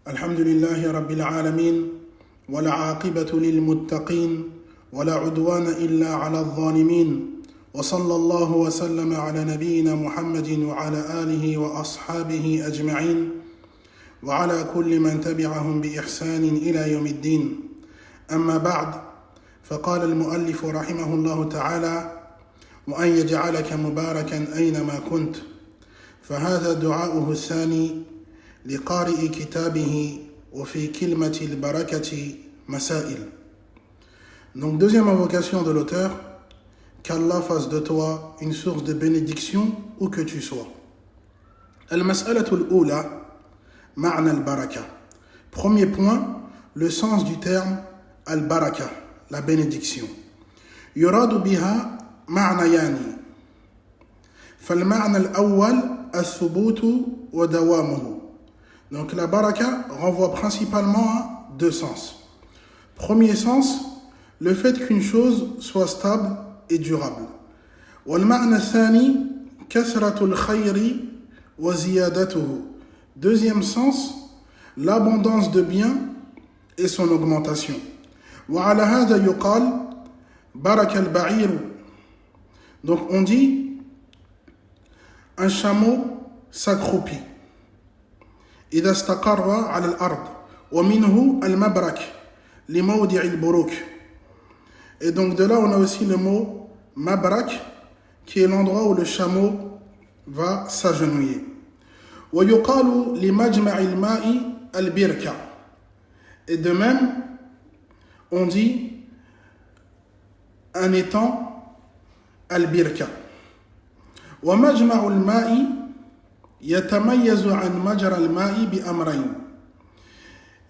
الحمد لله رب العالمين والعاقبة للمتقين ولا عدوان إلا على الظالمين وصلى الله وسلم على نبينا محمد وعلى آله وأصحابه أجمعين وعلى كل من تبعهم بإحسان إلى يوم الدين أما بعد فقال المؤلف رحمه الله تعالى وأن يجعلك مباركا أينما كنت فهذا دعاؤه الثاني لقارئ كتابه وفي كلمة البركة مسائل. Donc deuxième invocation de l'auteur, qu'Allah fasse de toi une source de bénédiction où que tu sois. Al-mas'alatu al-oula, ma'na al-baraka. Premier point, le sens du terme al-baraka, la bénédiction. Yuradu biha ma'nayani. فالمعنى الأول الثبوت ودوامه. Donc la baraka renvoie principalement à deux sens. Premier sens, le fait qu'une chose soit stable et durable. والمعنى الثاني كثرة الخير وزيادته. Deuxième sens, l'abondance de biens et son augmentation. وعلى هذا يقال برك البعير. Donc on dit un chameau s'accroupit. إذا استقر على الأرض ومنه المبرك لموضع البروك. Et donc de là on a aussi le mot mabrak qui est l'endroit où le chameau va s'agenouiller. ويقال لمجمع الماء البركة. Et de même on dit un étang al-birka. ومجمع الماء يتميز عن مجرى الماء بأمرين.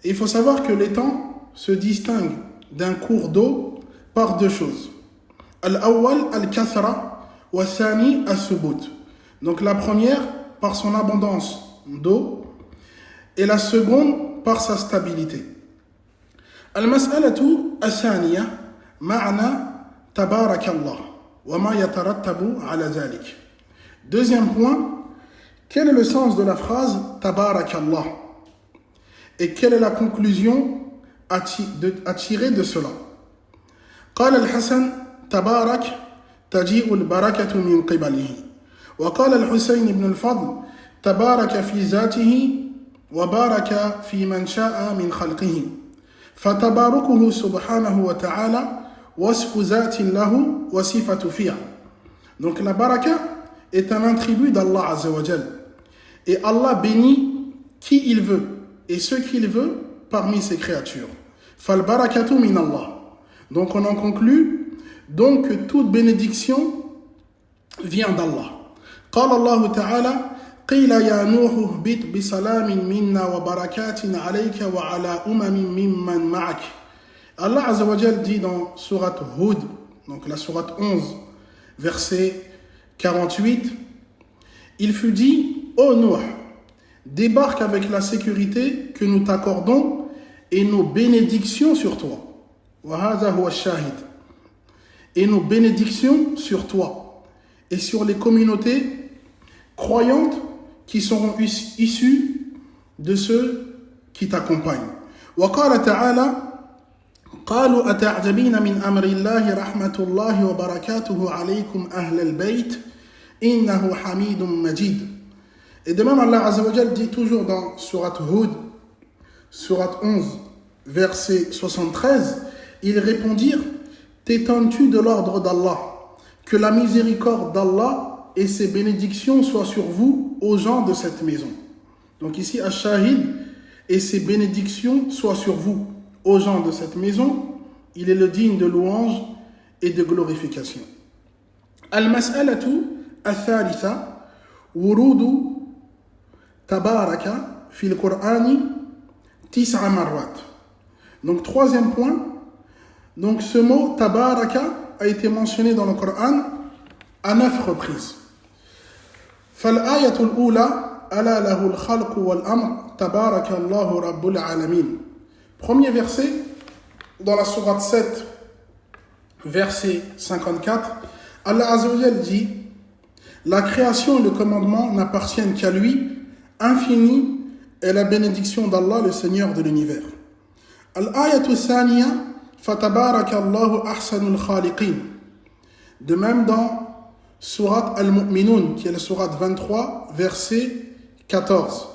Il faut savoir que l'étang se distingue d'un cours d'eau par deux choses. الأول الكثرة والثاني الثبوت. Donc la première par son abondance d'eau et la seconde par sa stabilité. المسألة الثانية معنى تبارك الله وما يترتب على ذلك. Deuxième point, quel est le sens de la phrase Tabarakallah et quelle est la conclusion à tirer de cela? قال الحسن تبارك تجيء البركة من قبله وقال الحسين بن الفضل تبارك في ذاته وبارك في من شاء من خلقه فتباركه سبحانه وتعالى وصف ذات له وصفة فيها. Donc la baraka est un attribut d'Allah Azza wa Jal. Et Allah bénit qui il veut et ce qu'il veut parmi ses créatures. Fal barakatu min Allah. Donc on en conclut donc que toute bénédiction vient d'Allah. قال الله تعالى قيل يا نوح اهبط بسلام منا وبركات عليك وعلى ممن معك. Allah Azza wa Jal dit dans sourate Hud, donc la sourate 11, verset 48, il fut dit, ô Nuh, débarque avec la sécurité que nous t'accordons et nos bénédictions sur toi. Et nos bénédictions sur toi et sur les communautés croyantes qui seront issues de ceux qui t'accompagnent. وقال تعالى قالوا أتعجبين من أمر الله رحمة الله وبركاته عليكم أهل البيت إنه حميد مجيد. Et de même Allah Azza wa Jal dit toujours dans sourate Hud, sourate 11, verset 73, ils répondirent, t'étonnes-tu de l'ordre d'Allah, que la miséricorde d'Allah et ses bénédictions soient sur vous, aux gens de cette maison. Donc ici, Ash-Shahid, et ses bénédictions soient sur vous, aux gens de cette maison, il est le digne de louange et de glorification. Al-mas'alatu al-thalitha wurudu tabaraka fil Qur'ani tis'a marrat. Donc troisième point, donc ce mot tabaraka a été mentionné dans le Coran à 9 reprises. Fal-ayatul ula ala lahu al-khalq wal-amr tabaraka Allahu rabbul alamin. Premier verset, dans la sourate 7, verset 54, Allah Azza wa Jal dit « La création et le commandement n'appartiennent qu'à lui, infini est la bénédiction d'Allah, le Seigneur de l'univers. Al-ayatu thaniya, fatabarakallahu ahsanul khaliqin. De même dans Surat Al-Mu'minun, qui est la Surat 23, verset 14.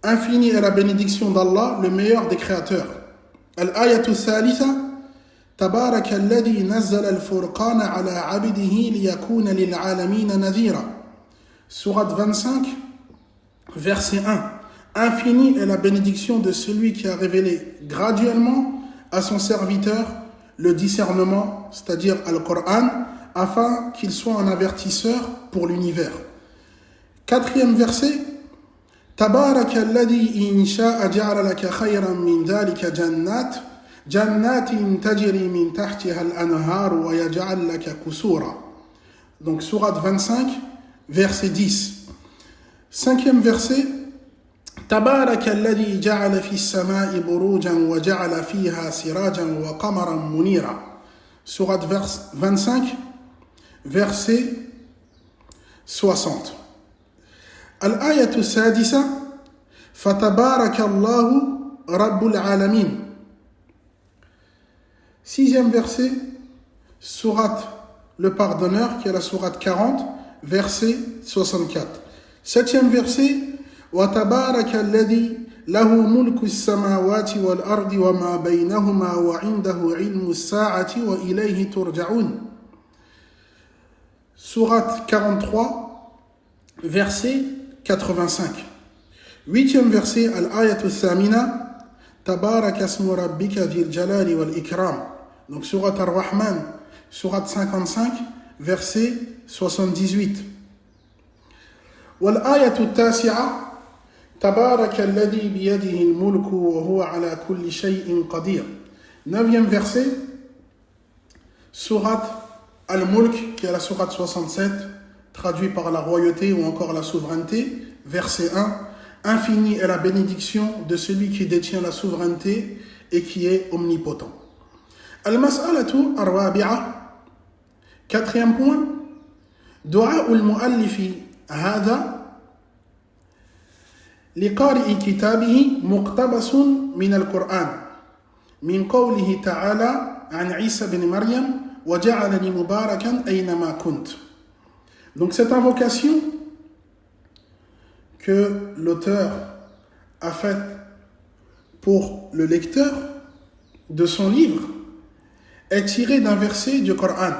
Infini est la bénédiction d'Allah, le meilleur des créateurs. Al-ayatu thalitha, tabaraka alladhi nazzala al-furqana ala abdihi liyakuna lil alamina nadhira. Surat 25, verset 1. Infini est la bénédiction de celui qui a révélé graduellement à son serviteur le discernement, c'est-à-dire Al-Qur'an, afin qu'il soit un avertisseur pour l'univers. Quatrième verset. Tabaraka alladhi in sha'a ja'ala laka khayran min dhalika jannatin tajri min tahtiha al-anhar wa yaj'al laka kusura. Donc surat 25, verset 10. Cinquième verset. تبارك الذي جعل في السماء بروجا وجعل فيها سراجا وقمرا منيرا. Surat 25, verset 60. الآية السادسة فتبارك الله رب العالمين. Sixième verset, Surat le pardonneur, qui est la Surat 40, verset 64. Septième verset, وتبارك الذي له ملك السماوات والأرض وما بينهما وعنده علم الساعة وإليه ترجعون. Surat 43, verset 85. Huitième verset, Al-Ayatu Thamina, Tabaraka asmu rabbika dhil jalali wal ikram. Donc Surat Ar-Rahman, Surat 55, verset 78. Wal-Ayatu Tasi'a, Tabaraka alladhi biyadihi al-mulku wa huwa ala kulli shay'in qadir. Neuvième verset, Surat Al-Mulk, qui est la Surat 67, traduit par la royauté ou encore la souveraineté, verset 1. Infini est la bénédiction de celui qui détient la souveraineté et qui est omnipotent. Al-Mas'alatu ar-rabi'a, quatrième point, Du'a al-mu'allifi hadha لقارئ كتابه مقتبس من القرآن من قوله تعالى عن عيسى بن مريم وجعلني مباركا أينما كنت. Donc cette invocation que l'auteur a faite pour le lecteur de son livre est tirée d'un verset du Coran,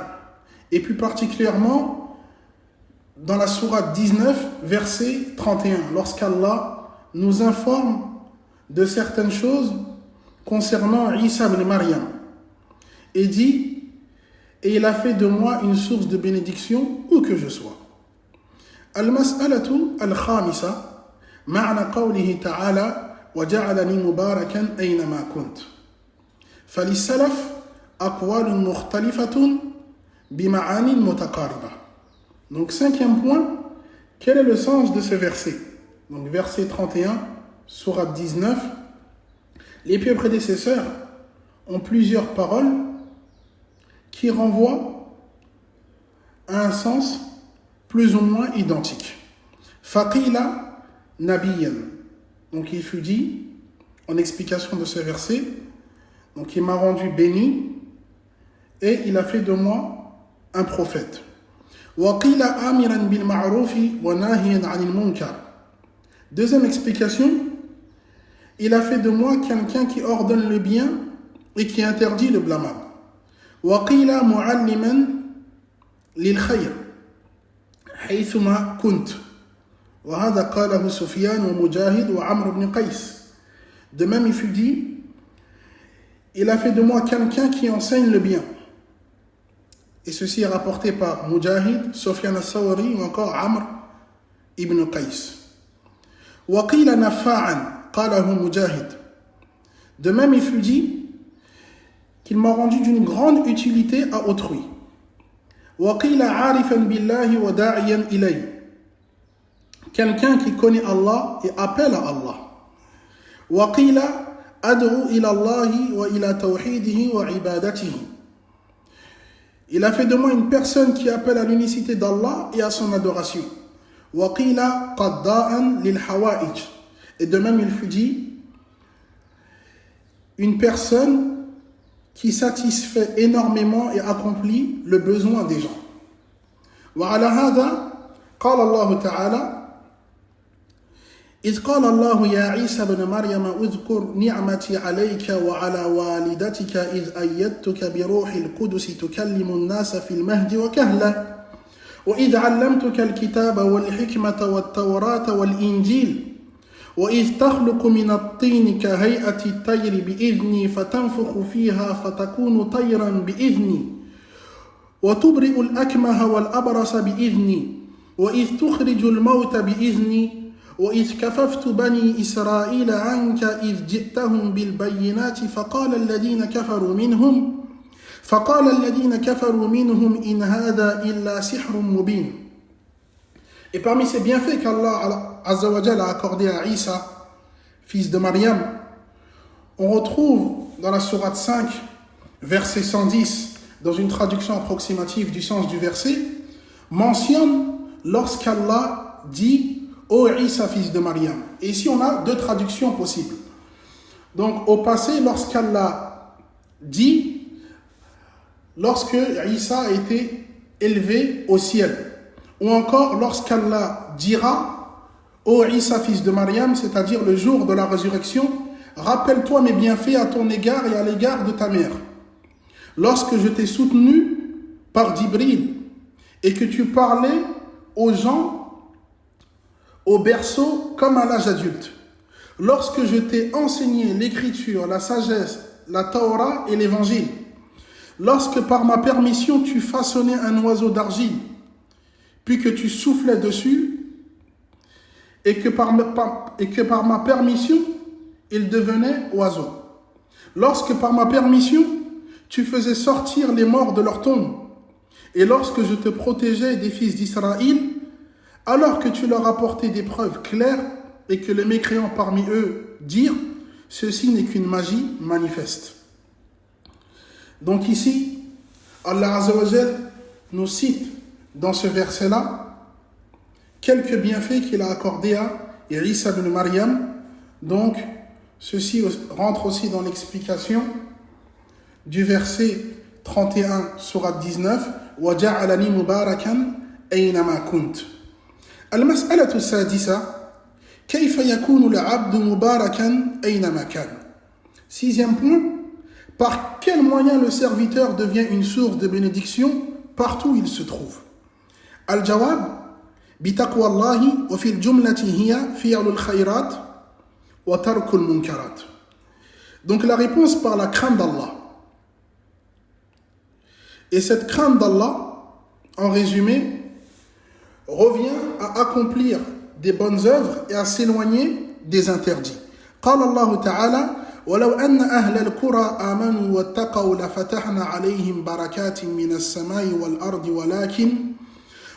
et plus particulièrement dans la sourate 19, verset 31, lorsqu'Allah nous informe de certaines choses concernant Isa ibn Maryam et dit: et il a fait de moi une source de bénédiction où que je sois. Al-mas'alatu al-khamisa ma'na qawlihi ta'ala wa ja'alani mubarakan aynama kunt. فللسلف أقوال مختلفة بمعاني متقاربة. Donc cinquième point, quel est le sens de ce verset? Donc verset 31, sourate 19. Les pieux prédécesseurs ont plusieurs paroles qui renvoient à un sens plus ou moins identique. Faqila nabiyan. Donc il fut dit, en explication de ce verset, donc il m'a rendu béni et il a fait de moi un prophète. Waqila amiran bil ma'rufi wa nahiyan 'anil munkar. Deuxième explication, il a fait de moi quelqu'un qui ordonne le bien et qui interdit le blâmable. Waqila mu'alliman lil khayr haythuma kunt. Wa hadha qalahu Sufyan wa Mujahid wa Amr ibn Qais. De même, il fut dit, il a fait de moi quelqu'un qui enseigne le bien. Et ceci est rapporté par Mujahid, Sufyan al-Sawri ou encore Amr ibn Qais. وَقِيلَ نَفَّاعًا قَالَهُ مُجَاهِدٌ. De même, il fut dit qu'il m'a rendu d'une grande utilité à autrui. وَقِيلَ عَارِفًا بِاللَّهِ وَدَاعِيًا إِلَيْهِ. Quelqu'un qui connaît Allah et appelle à Allah. وَقِيلَ أَدْعُو إِلَى اللَّهِ وَإِلَى تَوْحِيدِهِ وَعِبَادَتِهِ. Il a fait de moi une personne qui appelle à l'unicité d'Allah et à son adoration. وَقِيلَ قَضَّاءً لِلْحَوَائِجِ. Et de même, il fut dit, une personne qui satisfait énormément et accomplit le besoin des gens. وعلى هذا قال الله تعالى إذ قال الله يا عيسى بن مريم اذكر نعمتي عليك وعلى والدتك إذ أيدتك بروح القدس تكلم الناس في المهد وكهلا وإذ علمتك الكتاب والحكمة والتوراة والإنجيل وإذ تخلق من الطين كهيئة الطير بإذني فتنفخ فيها فتكون طيرا بإذني وتبرئ الأكمه والأبرص بإذني وإذ تخرج الموت بإذني وإذ كففت بني إسرائيل عنك إذ جئتهم بالبينات فقال الذين كفروا منهم إن هذا إلا سحر مبين. Et parmi ces bienfaits qu'Allah Azza wa Jalla a accordé à Isa, fils de Maryam, on retrouve dans la sourate 5, verset 110, dans une traduction approximative du sens du verset, mentionne lorsqu'Allah dit « Ô Isa, fils de Maryam ». Et ici, on a deux traductions possibles. Donc, au passé, lorsqu'Allah dit, lorsque Isa a été élevé au ciel, ou encore lorsqu'Allah dira « Ô Isa, fils de Maryam », c'est-à-dire le jour de la résurrection, « Rappelle-toi mes bienfaits à ton égard et à l'égard de ta mère. Lorsque je t'ai soutenu par Jibril et que tu parlais aux gens au berceau comme à l'âge adulte. Lorsque je t'ai enseigné l'écriture, la sagesse, la Torah et l'évangile. Lorsque par ma permission tu façonnais un oiseau d'argile, puis que tu soufflais dessus, et que par ma permission, il devenait oiseau. Lorsque par ma permission, tu faisais sortir les morts de leur tombe, et lorsque je te protégeais des fils d'Israël, alors que tu leur apportais des preuves claires, et que les mécréants parmi eux dirent, ceci n'est qu'une magie manifeste. Donc ici, Allah Azza wa Jal nous cite dans ce verset-là quelques bienfaits qu'il a accordés à Isa ibn Maryam. Donc, ceci rentre aussi dans l'explication du verset 31, sourate 19, وَجَعَلَنِي مُبَارَكًا أَيْنَمَا كُنْتَ. المسألة السادسة كيف يكون العبد مباركا أينما كان. Sixième point, par quel moyen le serviteur devient une source de bénédiction partout où il se trouve. Al-Jawab بتقوى الله وفي الجملة هي فعل الخيرات وترك المنكرات. Donc la réponse par la crainte d'Allah. Et cette crainte d'Allah, en résumé, revient à accomplir des bonnes œuvres et à s'éloigner des interdits. قال الله تعالى ولو أن أهل القرى آمنوا واتقوا لفتحنا عليهم بركات من السماء والأرض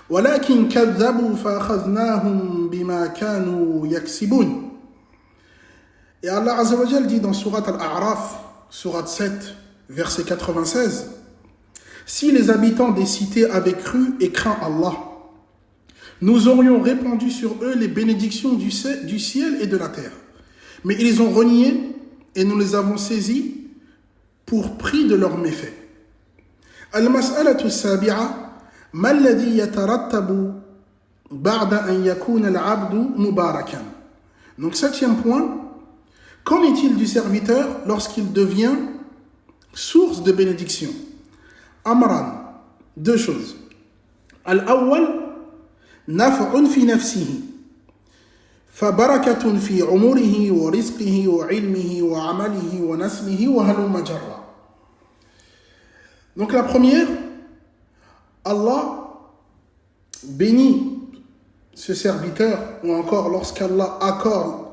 ولكن كذبوا فأخذناهم بما كانوا يكسبون. Et Allah Azza wa Jal dit dans Surat Al-A'raf, Surat 7, verset 96, si les habitants des cités avaient cru et craint Allah, nous aurions répandu sur eux les bénédictions du ciel et de la terre. Mais ils ont renié et nous les avons saisis pour prix de leurs méfaits. Al-mas'alatu as-sabi'a ما الذي يترتب بعد أن يكون العبد مباركا. Donc septième point, qu'en est-il du serviteur lorsqu'il devient source de bénédiction? Amran, deux choses. Al-awwal, naf'un fi nafsihi, فبركة في عمره ورزقه وعلمه وعمله ونسله وهلم جرا. Donc la première, Allah bénit ce serviteur, ou encore lorsqu'Allah accorde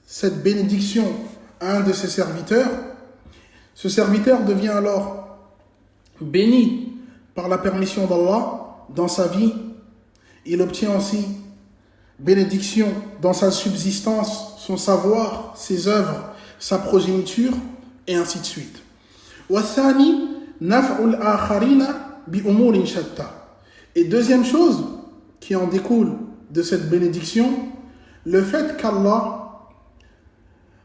cette bénédiction à un de ses serviteurs, ce serviteur devient alors béni par la permission d'Allah dans sa vie. Il obtient aussi bénédiction dans sa subsistance, son savoir, ses œuvres, sa progéniture, et ainsi de suite. وَالثَّانِي نَفْعُ الْآخَرِينَ بِأُمُورٍ شَتَّى. Et deuxième chose qui en découle de cette bénédiction, le fait qu'Allah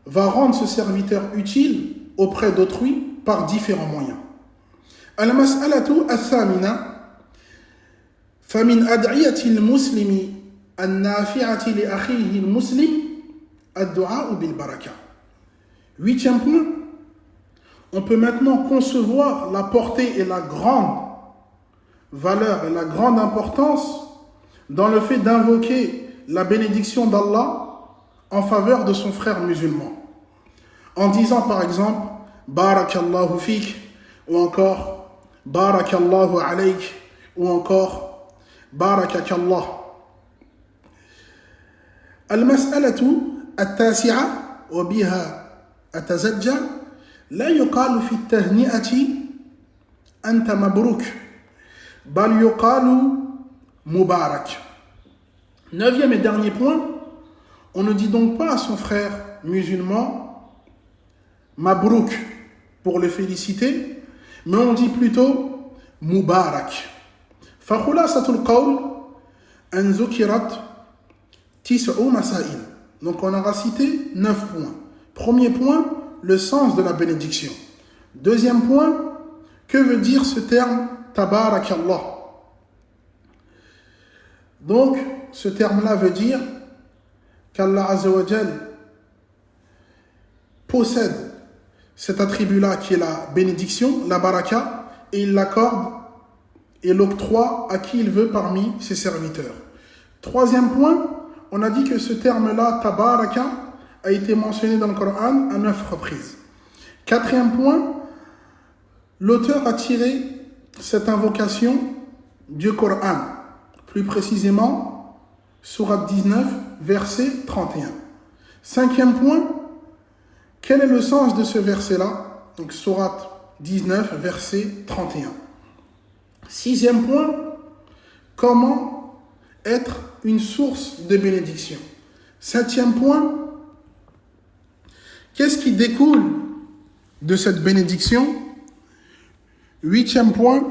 va rendre ce serviteur utile auprès d'autrui par différents moyens. Al-mas'alatu al-thamina فمن أدعية المسلم النافعة لأخيه المسلم الدعاء بالبركة. Huitième point, on peut maintenant concevoir la portée et la grande valeur et la grande importance dans le fait d'invoquer la bénédiction d'Allah en faveur de son frère musulman. En disant par exemple Barakallahu fik, ou encore Barakallahu alayk, ou encore Barakakallah. المسألة التاسعة وبها أتزجى لا يقال في التهنئة أنت مبروك بل يقال مبارك. Neuvième et dernier point, on ne dit donc pas à son frère musulman Mabrouk pour le féliciter, mais on dit plutôt Mubarak. فخلاصة القول أن ذكرت 9 مسائل. Donc on aura cité 9 points. Premier point, le sens de la bénédiction. Deuxième point, que veut dire ce terme Tabarakallah? Donc ce terme-là veut dire qu'Allah Azza wa Jal possède cet attribut-là qui est la bénédiction, la baraka, et il l'accorde et l'octroie à qui il veut parmi ses serviteurs. Troisième point, on a dit que ce terme-là, tabaraka, a été mentionné dans le Coran à 9 reprises. Quatrième point, l'auteur a tiré cette invocation du Coran, plus précisément, sourate 19, verset 31. Cinquième point, quel est le sens de ce verset-là? Donc, sourate 19, verset 31. Sixième point, comment être une source de bénédiction. Septième point, qu'est-ce qui découle de cette bénédiction? Huitième point,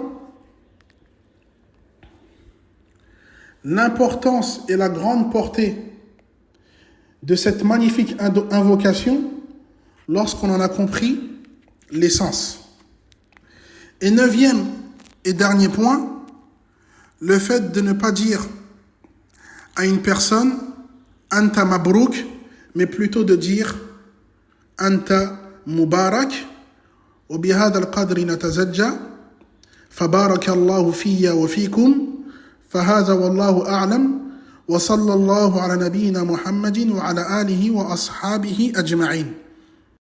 l'importance et la grande portée de cette magnifique invocation lorsqu'on en a compris l'essence. Et neuvième et dernier point, le fait de ne pas dire à une personne Anta Mabrouk, mais plutôt de dire Anta Mubarak. وبهذا القدر نتزجى فبارك الله في وفيكم فهذا والله أعلم وصلى الله على نبينا محمد وعلى آله وأصحابه أجمعين.